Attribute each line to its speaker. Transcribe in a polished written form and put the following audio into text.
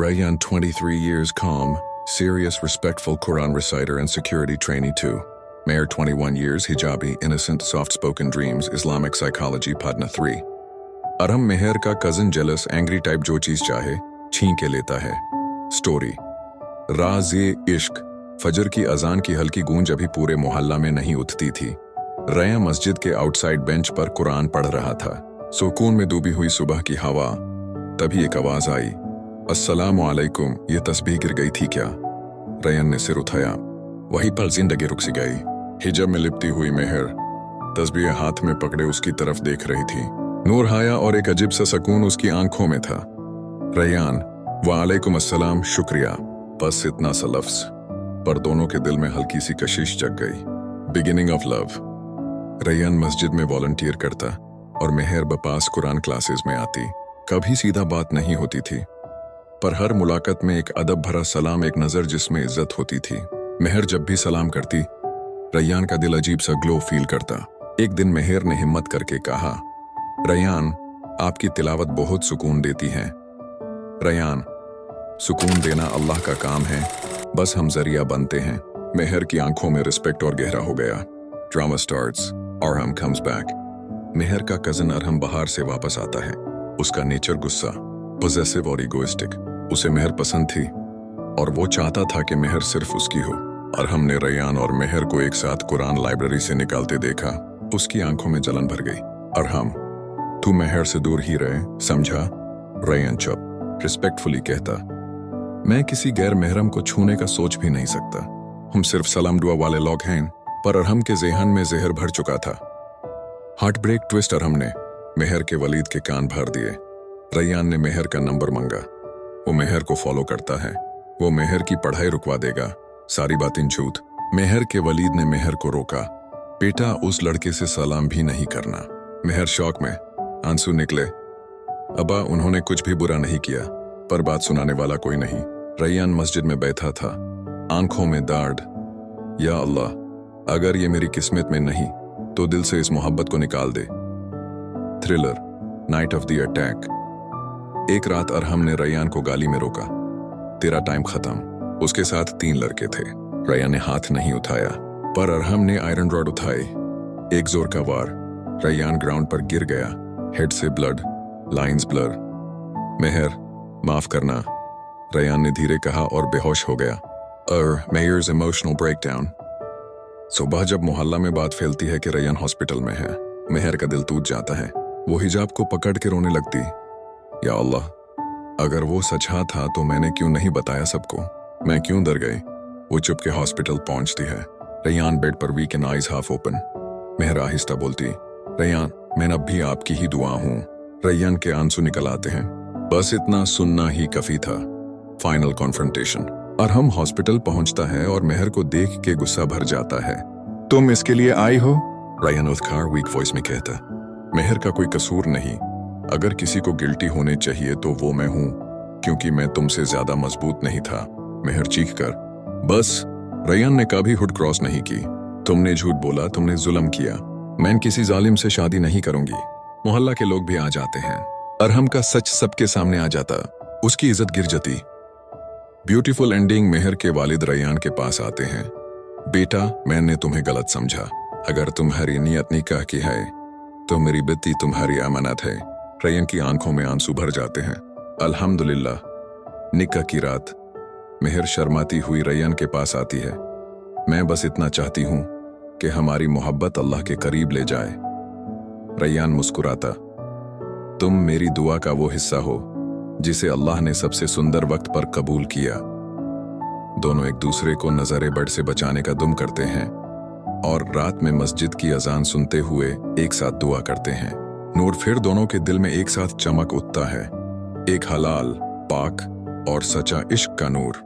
Speaker 1: Rayyan, 23 years, calm, serious, respectful Quran reciter and security trainee too. Meher, 21 years, hijabi, innocent, soft-spoken dreams, Islamic psychology, Padna 3. Arham, Meher का cousin, jealous, angry type, जो चीज चाहे छीन के लेता है. Story. राज़-ए-इश्क. फजर की अजान की हल्की गूंज अभी पूरे मोहल्ला में नहीं उठती थी. रैयान मस्जिद के आउटसाइड बेंच पर कुरान पढ़ रहा था. सुकून में डूबी हुई सुबह की हवा. तभी एक आवाज आई, अस्सलामु अलैकुम. ये तस्बीह गिर गई थी क्या? रैयान ने सिर उठाया. वहीं पर जिंदगी रुक सी गई. हिजाब में लिपटी हुई मेहर तस्बीह हाथ में पकड़े उसकी तरफ देख रही थी. नूर हाया और एक अजीब सा सुकून उसकी आंखों में था. रैयान, वालेकुम अस्सलाम, शुक्रिया. बस इतना सा लफ्ज, पर दोनों के दिल में हल्की सी कशिश जग गई. Beginning of love. रैयान मस्जिद में वॉलंटियर करता और मेहर बपास कुरान क्लासेस में आती. कभी सीधा बात नहीं होती थी, पर हर मुलाकात में एक अदब भरा सलाम, एक नजर जिसमें इज्जत होती थी. मेहर जब भी सलाम करती, रैयान का दिल अजीब सा ग्लो फील करता. एक दिन मेहर ने हिम्मत करके कहा, रैयान, आपकी तिलावत बहुत सुकून देती है. रैयान, सुकून देना अल्लाह का काम है, बस हम जरिया बनते हैं. मेहर की आंखों में रिस्पेक्ट और गहरा हो गया. Drama starts. Arham comes back. Mehar का कजन अरहम बाहर से वापस आता है. उसका नेचर गुस्सा, पोजेसिव और इगोइस्टिक. उसे मेहर पसंद थी और वो चाहता था कि मेहर सिर्फ उसकी हो. अरहम ने रैयान और मेहर को एक साथ कुरान लाइब्रेरी से निकालते देखा. उसकी आंखों में जलन भर गई. अरहम, तू मेहर से दूर ही रहे, समझा? रैयान चुप, रिस्पेक्टफुली कहता, मैं किसी गैर महरम को छूने का सोच भी नहीं सकता. हम सिर्फ सलाम दुआ वाले लोग हैं. पर अरहम के ज़हन में जहर भर चुका था. Heart break twist. अरहम ने मेहर के वलीद के कान भर दिए. रैयान ने मेहर का नंबर मांगा. वो मेहर को फॉलो करता है. वो मेहर की पढ़ाई रुकवा देगा. सारी बातें झूठ. मेहर के वलीद ने मेहर को रोका. बेटा, उस लड़के से सलाम भी नहीं करना. मेहर शौक में, आंसू निकले. अब्बा, उन्होंने कुछ भी बुरा नहीं किया. पर बात सुनाने वाला कोई नहीं. रैयान मस्जिद में बैठा था, आंखों में दाढ़. या अल्लाह, अगर ये मेरी किस्मत में नहीं तो दिल से इस मोहब्बत को निकाल दे. Thriller. Night of the attack. एक रात अरहम ने रैयान को गाली में रोका. तेरा टाइम खत्म. उसके साथ 3 लड़के थे. रैयान ने हाथ नहीं उठाया, पर अरहम ने आयरन रॉड उठाई. एक जोर का वार. रैयान ग्राउंड पर गिर गया. हेड से ब्लड, लाइंस ब्लर. मेहर, माफ करना, रैयान ने धीरे कहा और बेहोश हो गया. Mayor's emotional breakdown. सुबह जब मोहल्ला में बात फैलती है कि रैयान हॉस्पिटल में है, मेहर का दिल टूट जाता है. वो हिजाब को पकड़ के रोने लगती. या अल्लाह, अगर वो सच्चा था तो मैंने क्यों नहीं बताया सबको? मैं क्यों डर गई? वो चुप के हॉस्पिटल पहुंचती है. रैयान बेड पर weak and eyes half open. Mehar आहिस्ता बोलती, रैयान, मैं अब भी आपकी ही दुआ हूँ. रैयान के आंसू निकल आते हैं. बस इतना सुनना ही काफी था. Final confrontation. अरहम हॉस्पिटल पहुंचता है और मेहर को देख के गुस्सा भर जाता है. तुम इसके लिए आई हो? रैयान उद्खार वीक वॉइस में कहता. मेहर का कोई कसूर नहीं. अगर किसी को गिल्टी होने चाहिए तो वो मैं हूं, क्योंकि मैं तुमसे ज्यादा मजबूत नहीं था. मेहर चीख कर. बस. रैयान ने कभी हुड क्रॉस नहीं की. तुमने झूठ बोला, तुमने जुल्म किया. मैं किसी जालिम से शादी नहीं करूंगी. मोहल्ला के लोग भी आ जाते हैं. अरहम का सच सबके सामने आ जाता. उसकी इज्जत गिर जाती. Beautiful ending. मेहर के वालिद रैयान के पास आते हैं. बेटा, मैंने तुम्हें गलत समझा. अगर तुम्हारी नियत निकाह की है तो मेरी बेटी तुम्हारी अमानत है. रैयान की आंखों में आंसू भर जाते हैं. अल्हम्दुलिल्लाह. निकाह की रात. मेहर शर्माती हुई रैयान के पास आती है. मैं बस इतना चाहती हूं कि हमारी मोहब्बत अल्लाह के करीब ले जाए. रैयान मुस्कुराता. तुम मेरी दुआ का वो हिस्सा हो जिसे अल्लाह ने सबसे सुंदर वक्त पर कबूल किया. दोनों एक दूसरे को नजरे बड़ से बचाने का दुम करते हैं और रात में मस्जिद की अजान सुनते हुए एक साथ दुआ करते हैं. नूर फिर दोनों के दिल में एक साथ चमक उठता है. एक हलाल, पाक और सच्चा इश्क का नूर.